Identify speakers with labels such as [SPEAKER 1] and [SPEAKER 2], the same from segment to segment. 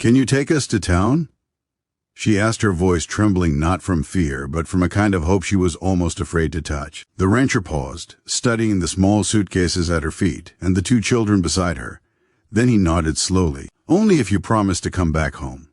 [SPEAKER 1] "Can you take us to town?" She asked, her voice trembling not from fear, but from a kind of hope she was almost afraid to touch. The rancher paused, studying the small suitcases at her feet and the two children beside her. Then he nodded slowly. "Only if you promise to come back home."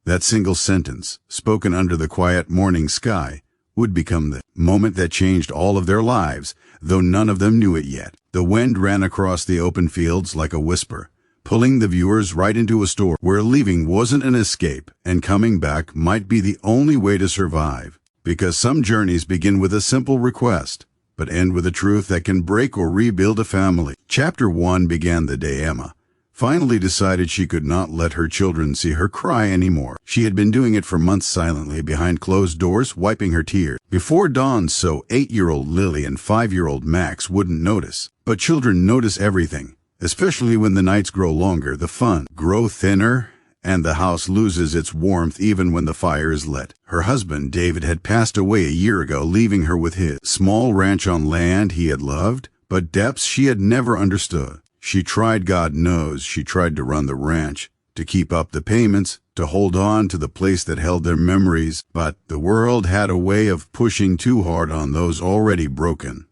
[SPEAKER 1] That single sentence, spoken under the quiet morning sky, would become the moment that changed all of their lives, though none of them knew it yet. The wind ran across the open fields like a whisper, pulling the viewers right into a store where leaving wasn't an escape and coming back might be the only way to survive. Because some journeys begin with a simple request, but end with a truth that can break or rebuild a family. Chapter 1 began the day Emma finally decided she could not let her children see her cry anymore. She had been doing it for months silently behind closed doors, wiping her tears before dawn so 8-year-old Lily and 5-year-old Max wouldn't notice. But children notice everything, especially when the nights grow longer, the fun grow thinner, and the house loses its warmth even when the fire is lit. Her husband, David, had passed away a year ago, leaving her with his small ranch on land he had loved, but depths she had never understood. She tried, God knows, she tried to run the ranch, to keep up the payments, to hold on to the place that held their memories, but the world had a way of pushing too hard on those already broken.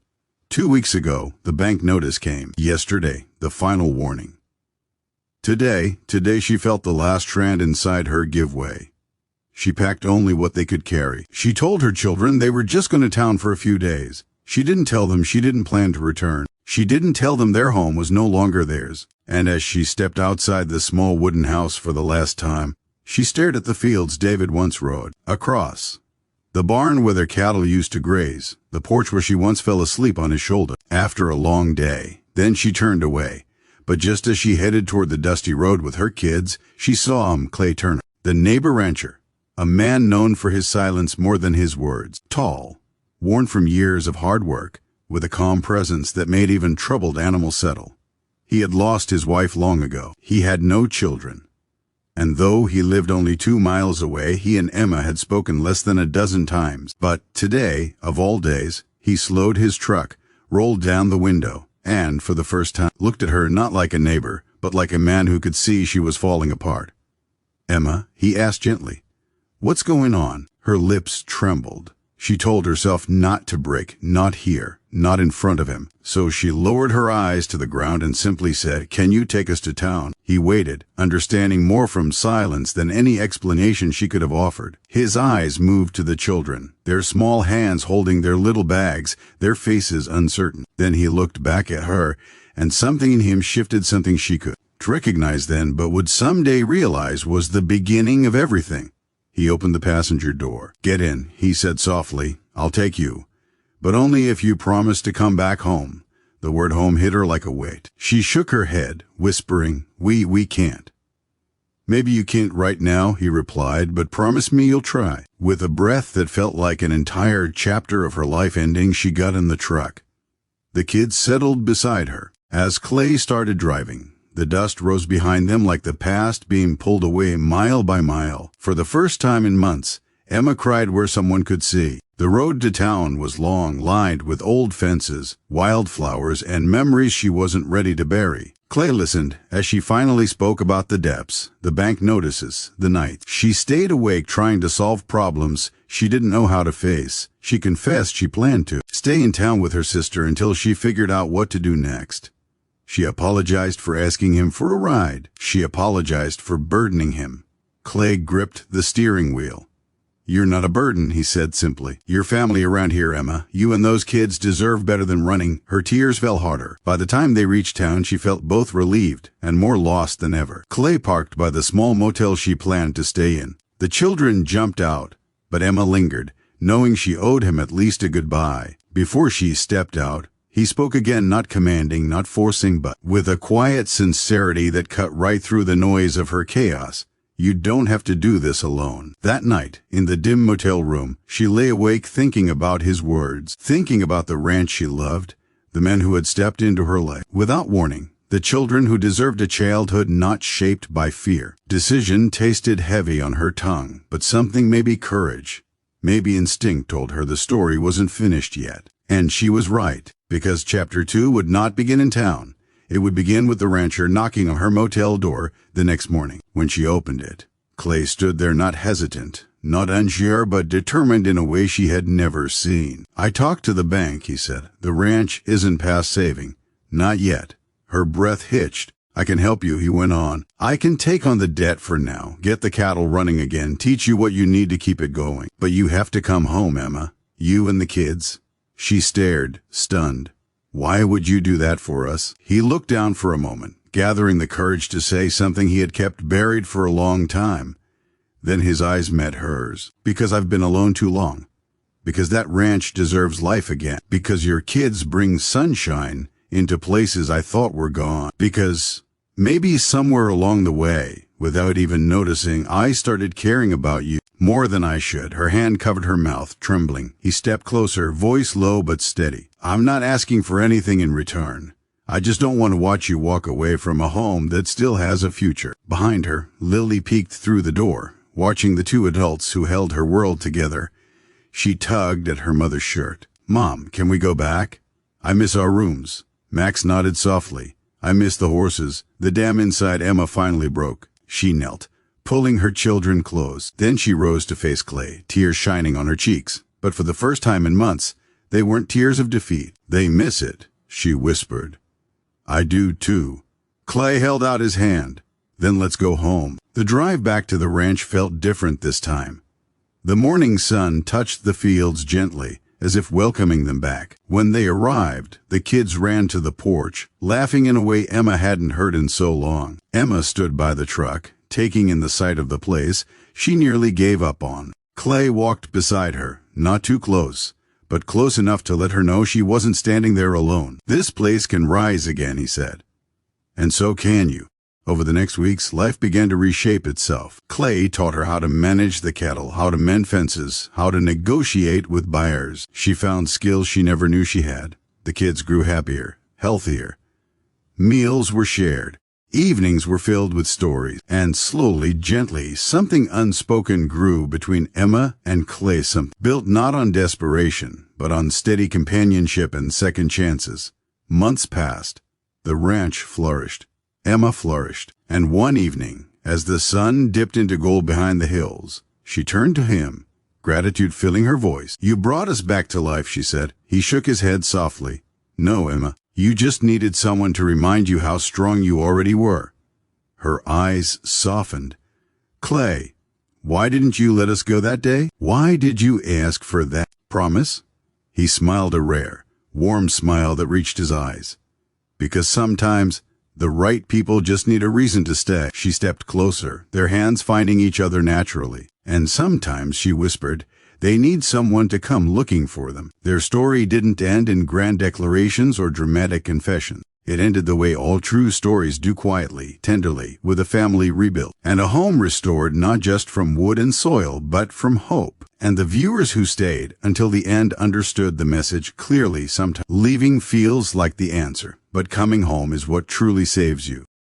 [SPEAKER 1] 2 weeks ago, the bank notice came. Yesterday, the final warning. Today she felt the last strand inside her give way. She packed only what they could carry. She told her children they were just going to town for a few days. She didn't tell them she didn't plan to return. She didn't tell them their home was no longer theirs. And as she stepped outside the small wooden house for the last time, she stared at the fields David once rode across. The barn where their cattle used to graze, the porch where she once fell asleep on his shoulder after a long day. Then she turned away. But just as she headed toward the dusty road with her kids, she saw him, Clay Turner, the neighbor rancher, a man known for his silence more than his words. Tall, worn from years of hard work, with a calm presence that made even troubled animals settle. He had lost his wife long ago. He had no children. And though he lived only 2 miles away, he and Emma had spoken less than a dozen times. But today, of all days, he slowed his truck, rolled down the window, and, for the first time, looked at her not like a neighbor, but like a man who could see she was falling apart. "Emma," he asked gently, "what's going on?" Her lips trembled. She told herself not to break, not here, not in front of him. So she lowered her eyes to the ground and simply said, "Can you take us to town?" He waited, understanding more from silence than any explanation she could have offered. His eyes moved to the children, their small hands holding their little bags, their faces uncertain. Then he looked back at her, and something in him shifted, something she could recognize then, but would someday realize was the beginning of everything. He opened the passenger door. "Get in," he said softly. "I'll take you. But only if you promise to come back home." The word home hit her like a weight. She shook her head, whispering, We can't." "Maybe you can't right now," he replied, "but promise me you'll try." With a breath that felt like an entire chapter of her life ending, she got in the truck. The kids settled beside her. As Clay started driving, the dust rose behind them like the past being pulled away mile by mile. For the first time in months, Emma cried where someone could see. The road to town was long, lined with old fences, wildflowers, and memories she wasn't ready to bury. Clay listened as she finally spoke about the depths, the bank notices, the night. She stayed awake trying to solve problems she didn't know how to face. She confessed she planned to stay in town with her sister until she figured out what to do next. She apologized for asking him for a ride. She apologized for burdening him. Clay gripped the steering wheel. "You're not a burden," he said simply. "Your family around here, Emma. You and those kids deserve better than running." Her tears fell harder. By the time they reached town, she felt both relieved and more lost than ever. Clay parked by the small motel she planned to stay in. The children jumped out, but Emma lingered, knowing she owed him at least a goodbye. Before she stepped out, he spoke again, not commanding, not forcing, but with a quiet sincerity that cut right through the noise of her chaos. "You don't have to do this alone." That night, in the dim motel room, she lay awake thinking about his words, thinking about the ranch she loved, the men who had stepped into her life without warning, the children who deserved a childhood not shaped by fear. Decision tasted heavy on her tongue, but something, maybe courage, maybe instinct, told her the story wasn't finished yet. And she was right. Because Chapter 2 would not begin in town. It would begin with the rancher knocking on her motel door the next morning. When she opened it, Clay stood there, not hesitant, not unsure, but determined in a way she had never seen. "I talked to the bank," he said. "The ranch isn't past saving. Not yet." Her breath hitched. "I can help you," he went on. "I can take on the debt for now, get the cattle running again, teach you what you need to keep it going. But you have to come home, Emma. You and the kids." She stared, stunned. "Why would you do that for us?" He looked down for a moment, gathering the courage to say something he had kept buried for a long time. Then his eyes met hers. "Because I've been alone too long. Because that ranch deserves life again. Because your kids bring sunshine into places I thought were gone. Because maybe somewhere along the way, without even noticing, I started caring about you more than I should." Her hand covered her mouth, trembling. He stepped closer, voice low but steady. "I'm not asking for anything in return. I just don't want to watch you walk away from a home that still has a future." Behind her, Lily peeked through the door, watching the two adults who held her world together. She tugged at her mother's shirt. "Mom, can we go back? I miss our rooms." Max nodded softly. "I miss the horses." The dam inside Emma finally broke. She knelt, pulling her children close. Then she rose to face Clay, tears shining on her cheeks. But for the first time in months, they weren't tears of defeat. "They miss it," she whispered. "I do too." Clay held out his hand. "Then let's go home." The drive back to the ranch felt different this time. The morning sun touched the fields gently, as if welcoming them back. When they arrived, the kids ran to the porch, laughing in a way Emma hadn't heard in so long. Emma stood by the truck, taking in the sight of the place she nearly gave up on. Clay walked beside her, not too close, but close enough to let her know she wasn't standing there alone. "This place can rise again," he said. "And so can you." Over the next weeks, life began to reshape itself. Clay taught her how to manage the cattle, how to mend fences, how to negotiate with buyers. She found skills she never knew she had. The kids grew happier, healthier. Meals were shared. Evenings were filled with stories. And slowly, gently, something unspoken grew between Emma and Clay, something built not on desperation, but on steady companionship and second chances. Months passed. The ranch flourished. Emma flourished, and one evening, as the sun dipped into gold behind the hills, she turned to him, gratitude filling her voice. "You brought us back to life," she said. He shook his head softly. "No, Emma, you just needed someone to remind you how strong you already were." Her eyes softened. "Clay, why didn't you let us go that day? Why did you ask for that promise?" He smiled, a rare, warm smile that reached his eyes. "Because sometimes the right people just need a reason to stay." She stepped closer, their hands finding each other naturally. "And sometimes," she whispered, "they need someone to come looking for them." Their story didn't end in grand declarations or dramatic confessions. It ended the way all true stories do, quietly, tenderly, with a family rebuilt, and a home restored not just from wood and soil, but from hope. And the viewers who stayed until the end understood the message clearly. Sometimes leaving feels like the answer, but coming home is what truly saves you.